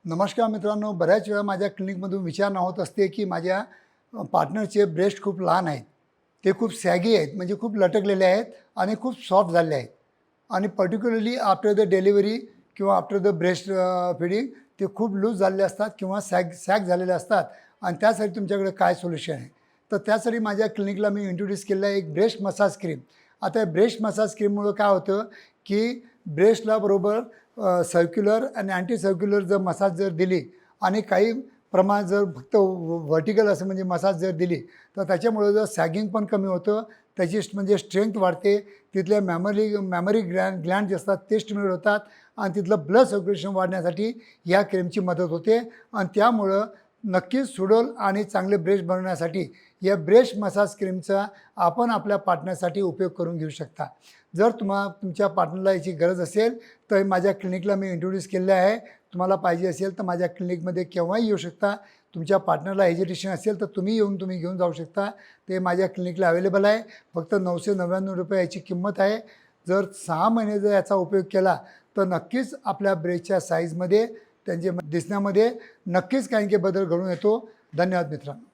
नमस्कार मित्रांनो, बऱ्याच वेळा माझ्या क्लिनिकमधून विचारणा होत असते की माझ्या पार्टनरचे ब्रेस्ट खूप लहान आहेत, ते खूप सॅगी आहेत, म्हणजे खूप लटकलेले आहेत आणि खूप सॉफ्ट झाले आहेत आणि पर्टिक्युलरली आफ्टर द डिलिव्हरी किंवा आफ्टर द ब्रेस्ट फिडिंग ते खूप लूज झालेले असतात किंवा सॅग झालेले असतात आणि त्यासाठी तुमच्याकडे काय सोल्युशन आहे? तर त्यासाठी माझ्या क्लिनिकला मी इंट्रोड्यूस केलेलं आहे एक ब्रेस्ट मसाज क्रीम. आता या ब्रेस्ट मसाज क्रीममुळं काय होतं की ब्रेस्टला बरोबर सर्क्युलर आणि अँटी सर्क्युलर जर मसाज जर दिली आणि काही प्रमाण जर फक्त व्हर्टिकल असं म्हणजे मसाज जर दिली तर त्याच्यामुळं जर सॅगिंग पण कमी होतं, त्याची म्हणजे स्ट्रेंथ वाढते, तिथल्या मॅमरी ग्लँड जे असतात ते स्टिम्युलेट होतात आणि तिथलं ब्लड सर्क्युलेशन वाढण्यासाठी या क्रीमची मदत होते आणि त्यामुळं नक्कीच सुडोल आणि चांगले ब्रेस्ट बनवण्यासाठी या ब्रेस्ट मसाज क्रीमचा आपण आपल्या पार्टनरसाठी उपयोग करून घेऊ शकता. जर तुमच्या पार्टनरला याची गरज असेल तर माझ्या क्लिनिकला मी इंट्रोड्यूस केलेलं आहे. तुम्हाला पाहिजे असेल तर माझ्या क्लिनिकमध्ये केव्हाही येऊ शकता. तुमच्या पार्टनरला हेजिटेशन असेल तर तुम्ही घेऊन जाऊ शकता. ते माझ्या क्लिनिकला अवेलेबल आहे. फक्त ₹999 याची किंमत आहे. जर 6 महिने जर याचा उपयोग केला तर नक्कीच आपल्या ब्रेस्टच्या साईजमध्ये, त्यांच्या दिसण्यामध्ये नक्कीच काही बदल घडून येतो. धन्यवाद मित्रांनो.